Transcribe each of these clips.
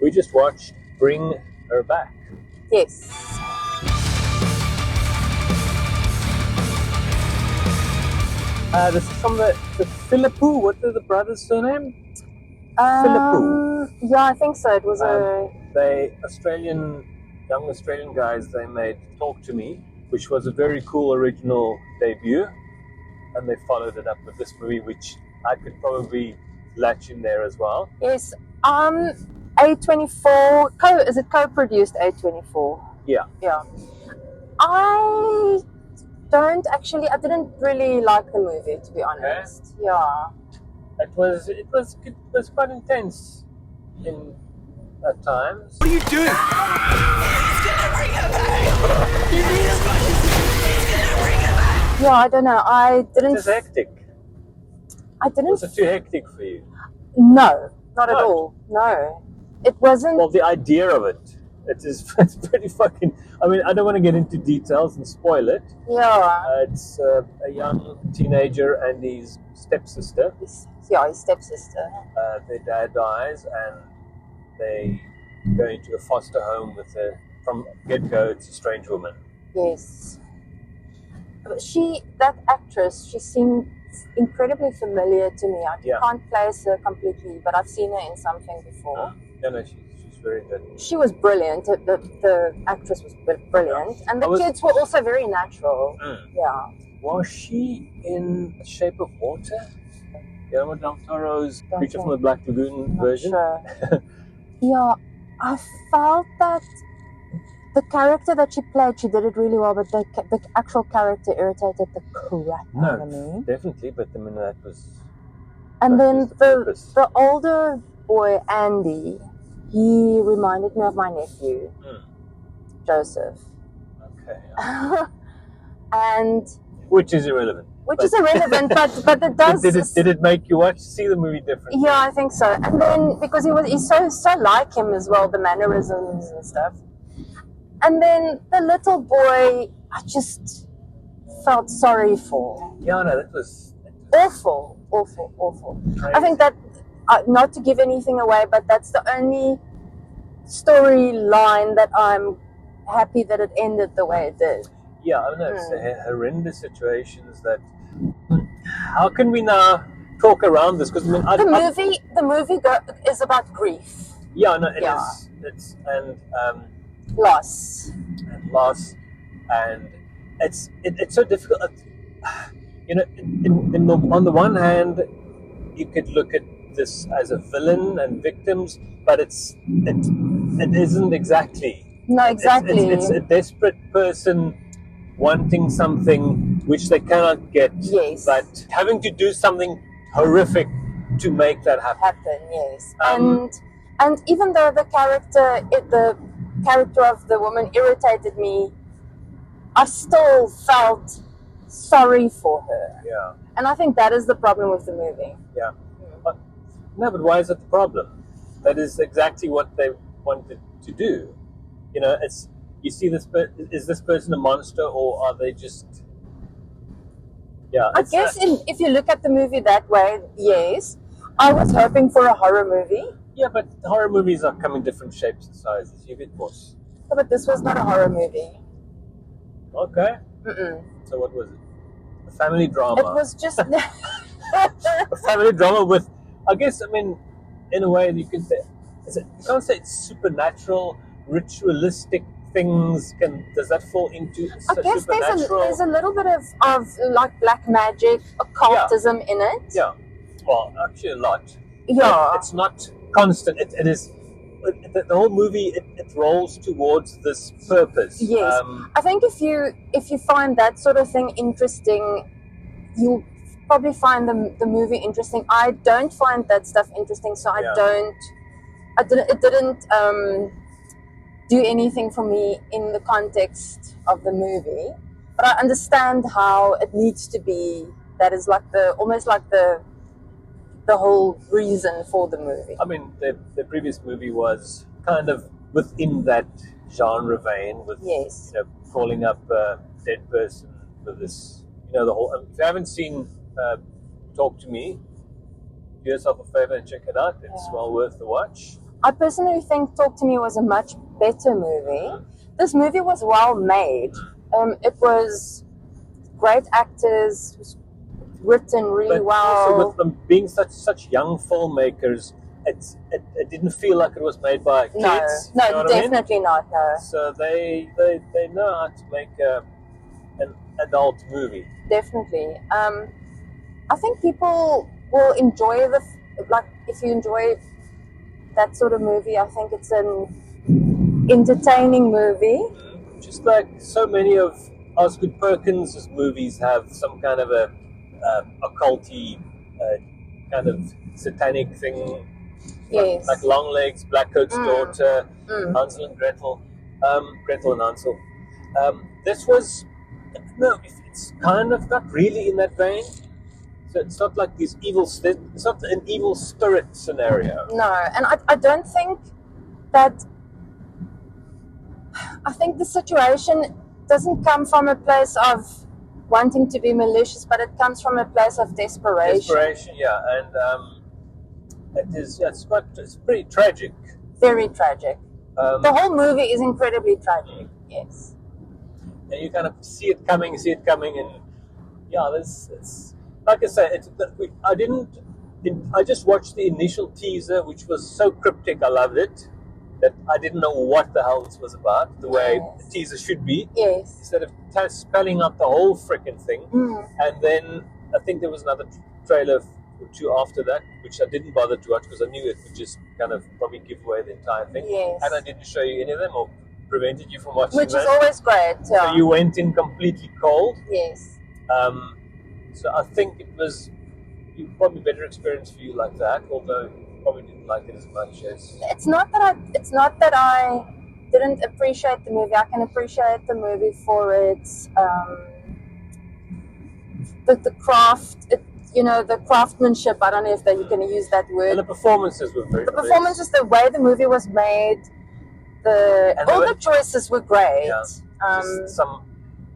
We just watched Bring Her Back. Yes. This is from the Philippou. What is the brother's surname? Philippou. Yeah, I think so. It was They young Australian guys. They made Talk to Me, which was a very cool original debut, and they followed it up with this movie, which I could probably latch in there as well. Yes. A24. Is it co-produced A24? Yeah. Yeah. I didn't really like the movie, to be honest. Okay. Yeah. It was quite intense at times. What are you doing? He's gonna bring her back. You need as much as he's gonna bring her back. Yeah, I don't know. I didn't. It was hectic. I didn't. Was it too hectic for you? No, not at all. No, it wasn't. Well, the idea of it's pretty fucking. I mean, I don't want to get into details and spoil it. Yeah. It's a young teenager and his stepsister. His stepsister. Their dad dies, and they go into a foster home from get-go. It's a strange woman. Yes. But that actress, she seemed incredibly familiar to me. I can't place her completely, but I've seen her in something before. No, she's very good. She was brilliant. The actress was brilliant, and the kids were also very natural. Yeah. Was she in Shape of Water? Guillermo del Toro's Creature from the Black Lagoon version? Sure. Yeah, I felt that the character that she played, she did it really well, but the actual character irritated the crap out of me. Definitely, but I mean that was. And then the older boy, Andy, he reminded me of my nephew, Joseph. Okay. And. Which is irrelevant. But it does. Did it make you see the movie differently? Yeah, I think so. And then because he's so like him as well, the mannerisms and stuff. And then the little boy, I just felt sorry for. Yeah, no, that was awful. Crazy. I think that, not to give anything away, but that's the only storyline that I'm happy that it ended the way it did. Yeah, I know it's horrendous situations that. How can we now talk around this? Because the movie is about grief. Yeah, no, it is. It's loss, and it's so difficult. You know, on the one hand, you could look at this as a villain and victims, but it isn't exactly. No, exactly. It's a desperate person wanting something which they cannot get, but having to do something horrific to make that happen. Yes. And even though the character of the woman irritated me, I still felt sorry for her. Yeah. And I think that is the problem with the movie. Yeah. But why is it the problem? That is exactly what they wanted to do. You know, you see is this person a monster, or are they just? Yeah. I guess if you look at the movie that way, yes. I was hoping for a horror movie. Yeah, but horror movies are come in different shapes and sizes. You get worse. Yeah, but this was not a horror movie. Okay. So what was it? A family drama. It was just a family drama with, I guess, I mean, in a way you can say, you can't say it's supernatural, ritualistic things. Does that fall into I guess supernatural? there's a little bit of like black magic, occultism in it. Yeah. Well, actually a lot. Yeah. It's not constant. It is. The whole movie it rolls towards this purpose. Yes. I think if you find that sort of thing interesting, you'll probably find the movie interesting. I don't find that stuff interesting, so it didn't do anything for me in the context of the movie. But I understand how it needs to be. That is like almost like the whole reason for the movie. I mean, the previous movie was kind of within that genre vein, with calling up a dead person with this, the whole. If you haven't seen Talk to Me, do yourself a favor and check it out. It's well worth the watch. I personally think Talk to Me was a much better movie. This movie was well made. It was great actors, it was written really But well. also with them being such young filmmakers, it didn't feel like it was made by kids. No, you know what I mean? definitely not. No, So they know how to make an adult movie. definitely. I think people will enjoy if you enjoy that sort of movie. I think it's an entertaining movie. Just like so many of Osgood Perkins' movies have some kind of a occulty kind of satanic thing. Yes. Like Longlegs, Blackcoat's Daughter, Mm. Hansel and Gretel, Gretel and Hansel. This was it's kind of not really in that vein. So it's not like these it's not an evil spirit scenario. No, and I don't think that. I think the situation doesn't come from a place of wanting to be malicious, but it comes from a place of desperation. Desperation, yeah, and it's pretty tragic. Very tragic. The whole movie is incredibly tragic. Yes. And you kind of see it coming, and yeah, it's like I say, I just watched the initial teaser, which was so cryptic. I loved it. That I didn't know what the hell this was about, the way the teaser should be. Yes. Instead of spelling out the whole freaking thing. And then I think there was another trailer or two after that, which I didn't bother to watch because I knew it would just kind of probably give away the entire thing. Yes. And I didn't show you any of them or prevented you from watching Which that. is always great. Yeah. So you went in completely cold. Yes. So I think it was probably a better experience for you like that, although you probably didn't like it as much as... It's not that I didn't appreciate the movie. I can appreciate the movie for its the craft, the craftsmanship. I don't know if you're going to use that word. And the performances were very... The performances, the way the movie was made, the choices were great. Yeah, just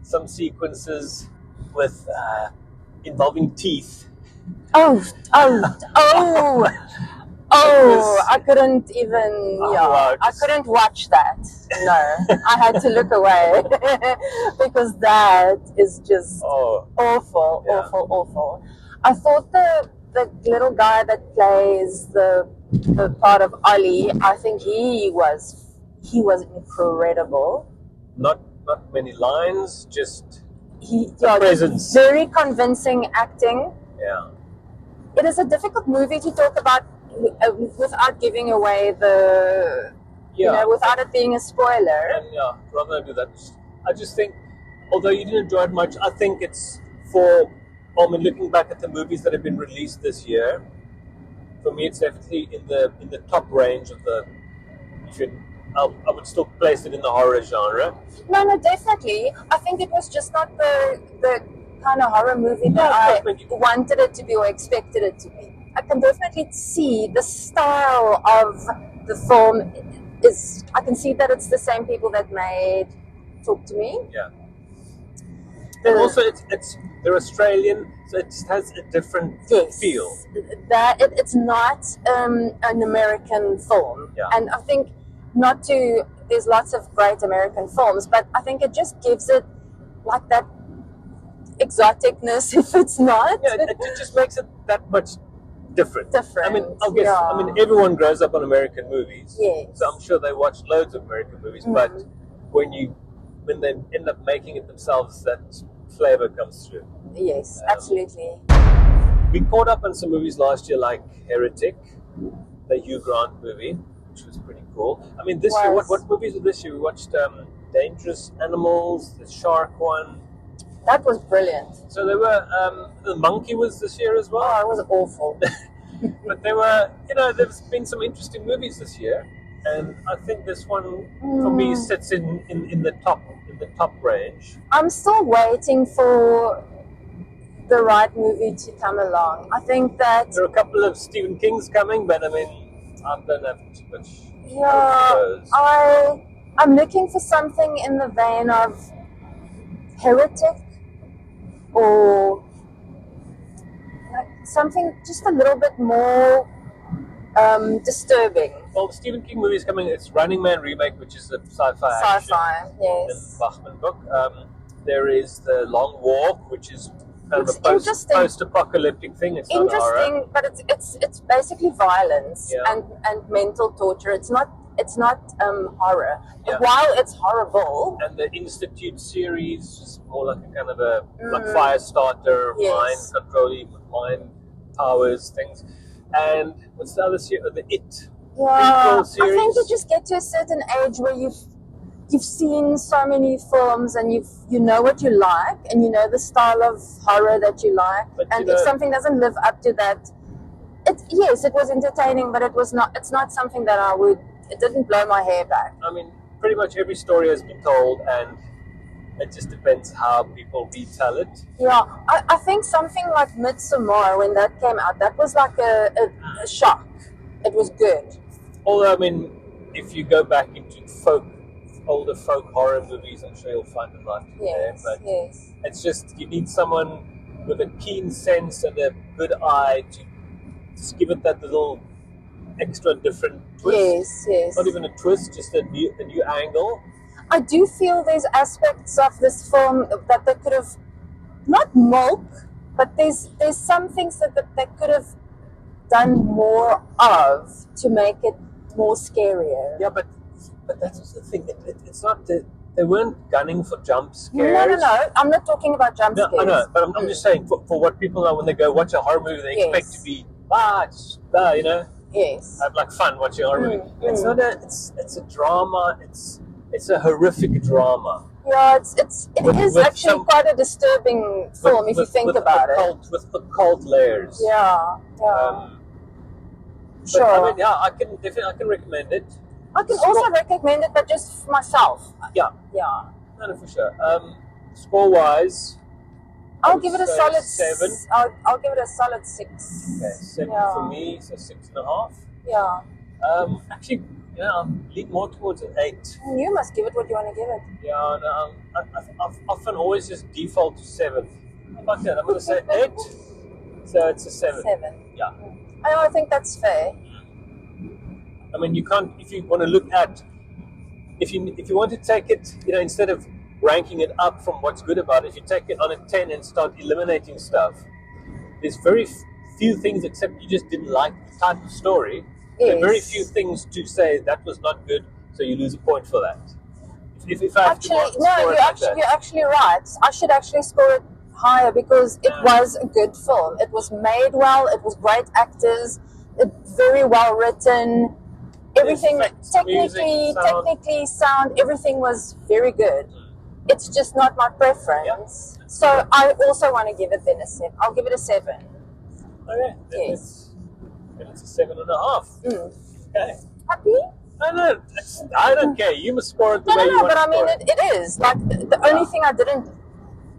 some sequences with involving teeth. I couldn't even. I couldn't watch that. No, I had to look away because that is just awful. I thought the little guy that plays the part of Ollie, I think he was incredible. Not many lines, just presence. Very convincing acting. Yeah. It is a difficult movie to talk about without giving away without it being a spoiler. And rather than do that, I just think, although you didn't enjoy it much, I think it's looking back at the movies that have been released this year, for me it's definitely in the top range of the. I would still place it in the horror genre. No, definitely. I think it was just not the kind of horror movie that I wanted it to be or expected it to be. I can definitely see the style of the film I can see that it's the same people that made Talk to Me. Yeah. And also they're Australian, so it has a different feel. That it's not an American film. Yeah. And I think there's lots of great American films, but I think it just gives it like that exoticness if it's not. Yeah, it just makes it that much different. I mean, everyone grows up on American movies. Yes. So I'm sure they watch loads of American movies, but when they end up making it themselves, that flavor comes through. Yes, absolutely. We caught up on some movies last year like Heretic, the Hugh Grant movie, which was pretty cool. I mean, this year, what movies were this year? We watched Dangerous Animals, the Shark one. That was brilliant. So there were, The Monkey was this year as well. Oh, it was awful. But there were, there's been some interesting movies this year. And I think this one, for me, sits in the top range. I'm still waiting for the right movie to come along. I think that... There are a couple of Stephen King's coming, but I mean, I don't have too much. Yeah, I'm looking for something in the vein of Heretic or like something just a little bit more disturbing. well, the Stephen King movie is coming. It's Running Man remake, which is a sci-fi action Sci-fi, yes. and Bachman book. There is the Long Walk, which is kind It's of a interesting. post-apocalyptic thing. It's not horror. Interesting, but it's basically violence Yeah. and mental torture. It's not horror. Yeah. While it's horrible, And the Institute series is more like a kind of a like fire starter, Yes. mind controlling, mind powers things. And what's the other series? The It. yeah, Prequel I think series. you just get to a certain age where you've seen so many films and you know what you like and you know the style of horror that you like. But And you if know- something doesn't live up to that, it was entertaining, but it's not something that it didn't blow my hair back. I mean, pretty much every story has been told, and it just depends how people retell it. Yeah, I think something like Midsommar, when that came out, that was like a shock. It was good. Although, I mean, if you go back into older folk horror movies, I'm sure you'll find a lot there. Yes, But yes. it's just, you need someone with a keen sense and a good eye to just give it that little extra different twist. Yes, yes. Not even a twist, just a new angle. I do feel there's aspects of this film that they could have not milk, but there's some things that they could have done more of to make it more scarier. Yeah, but that's also the thing. It's not that they weren't gunning for jump scares. No. I'm not talking about jump No, scares. I know, but I'm just saying for what people know when they go watch a horror movie, they expect Yes. to be you know, Yes. have like fun watching a horror movie. Mm, It's not it's a drama. It's a horrific drama. Yeah, it With is actually some- quite a disturbing film if you think with about it. With occult layers. Yeah. But Sure. I mean, yeah, I can recommend it. I can also recommend it, but just for myself. Yeah, Yeah. no, for sure. Score wise, I'll give it a say solid 7. I'll give it a solid 6. Okay, 7 Yeah. for me, so 6.5. Yeah. Actually, yeah, I'm lean more towards an 8. You must give it what you want to give it. Yeah, no, I've often always just default to 7. Fuck that, I'm going to say 8. So it's a 7. 7. Yeah. I think that's fair. I mean, you can't, if you want to look at, if you want to take it, you know, instead of ranking it up from what's good about it, if you take it on a 10 and start eliminating stuff, there's very few things, except you just didn't like the type of story. There are very Yes. few things to say that was not good, so you lose a point for that. If I have Actually, to no, score it like that. you're actually right. I should actually score it higher because it was a good film. It was made well. It was great actors. Very well written. Everything effects, technically sound. Everything was very good. It's just not my preference. Yeah. So I also want to give it then a 7. I'll give it a 7. Okay, then Yes. it's a 7.5. Okay. Happy? I don't care. You must score it the way you No, want but to I mean score it. it is like the only thing I didn't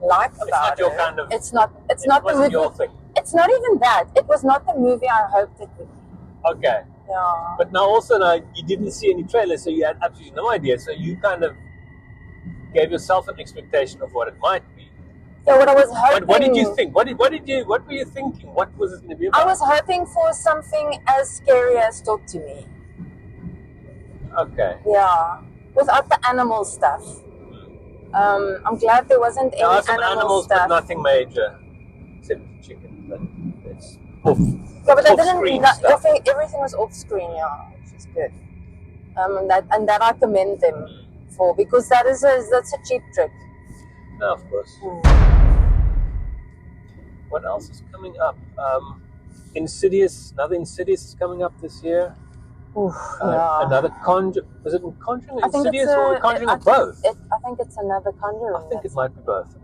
like about not your it. kind of- It's not the wasn't movie. your thing. It's not even that. It was not the movie I hoped it would be. Okay. Yeah. But now you didn't see any trailers, so you had absolutely no idea. So you kind of gave yourself an expectation of what it might be. Yeah, what I was hoping. What did you think? What were you thinking? What was it going to be about? I was hoping for something as scary as Talk to Me. Okay. Yeah. Without the animal stuff. I'm glad there wasn't any There are some animal animals, stuff. but nothing major. Except chicken, but it's off. Yeah, but they off-screen didn't. stuff. Everything was off screen, yeah, which is good. And that I commend them for because that's a cheap trick. No, of course. What else is coming up? Another Insidious is coming up this year. Yeah. Another Conjuring. Was it Conjuring I think Insidious it's or Conjuring or both? I think it's another Conjuring. I think it might be both.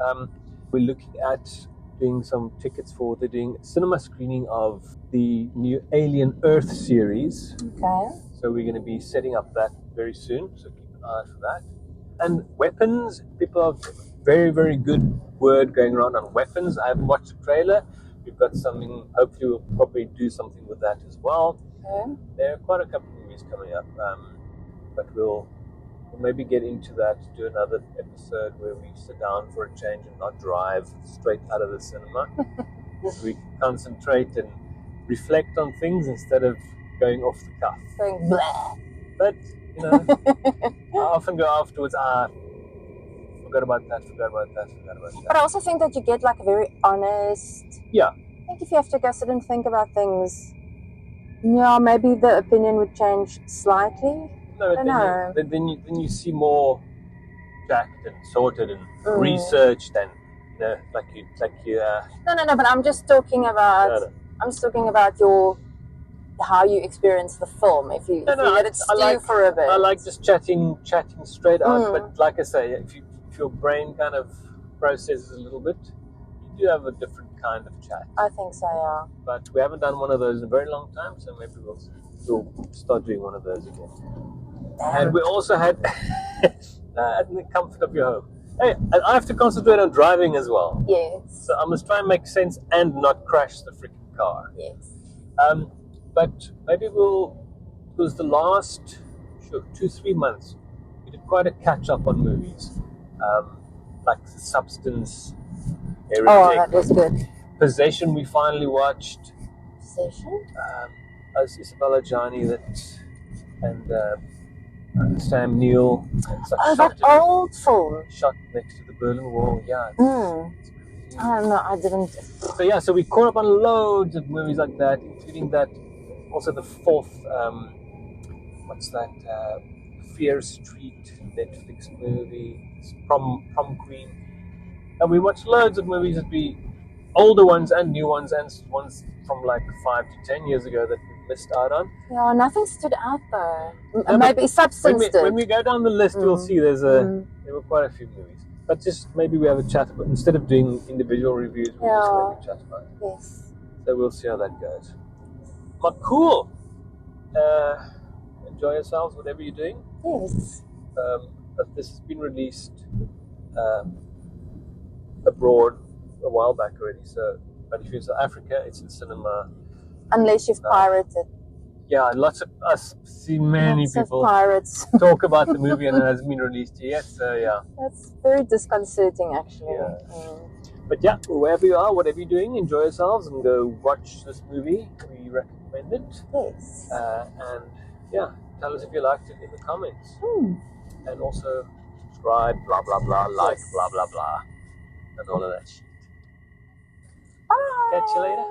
We're looking at doing some tickets for, they're doing a cinema screening of the new Alien Earth series. Okay. So we're going to be setting up that very soon. So keep an eye out for that. And weapons, people have very, very good word going around on weapons. I haven't watched the trailer. We've got something, hopefully we'll probably do something with that as well. Okay. There are quite a couple of movies coming up, but we'll maybe get into that, do another episode where we sit down for a change and not drive straight out of the cinema. We can concentrate and reflect on things instead of going off the cuff. Going blah. But, you know, I often go afterwards, forgot about that. But I also think that you get like a very honest. Yeah. I think if you have to go sit and think about things, yeah, maybe the opinion would change slightly. No, I don't know. then you see more jacked and sorted and researched and, you know, like you. No. But I'm just talking about. No. I'm just talking about how you experience the film. If you let it stew for a bit. I like just chatting straight out. But like I say, if your brain kind of processes a little bit, you do have a different kind of chat. I think so, yeah. But we haven't done one of those in a very long time, so maybe we'll start doing one of those again. And we also had in the comfort of your home. Hey, and I have to concentrate on driving as well. Yes. So I must try and make sense and not crash the freaking car. Yes. But maybe it was the last 2-3 months, we did quite a catch up on movies. Like The Substance, Heretic. Oh, that was good. Possession we finally watched. Possession? As Isabella Gianni and Sam Neill. That old film. Shot next to the Berlin Wall, yeah. I don't know, I didn't. So we caught up on loads of movies like that, including that, also the fourth, Fear Street Netflix movie, Prom Queen. And we watched loads of movies older ones and new ones, and ones from like 5 to 10 years ago that we missed out on. Yeah, nothing stood out though. Maybe Substance did. When we go down the list, you'll see there were quite a few movies. But just maybe we have a chat about, instead of doing individual reviews, we'll just maybe chat about it. Yes. So we'll see how that goes. But cool. Enjoy yourselves, whatever you're doing. Yes. But this has been released abroad a while back already. So, but if you're in South Africa, it's in cinema. Unless you've pirated. Yeah, lots of us see many people pirates talk about the movie and it hasn't been released yet. So yeah. That's very disconcerting, actually. Yeah. But yeah, wherever you are, whatever you're doing, enjoy yourselves and go watch this movie. We recommend it. Yes. And yeah, tell us if you liked it in the comments. And also subscribe, blah blah blah, like, blah blah blah, and all of that shit. Bye. Catch you later.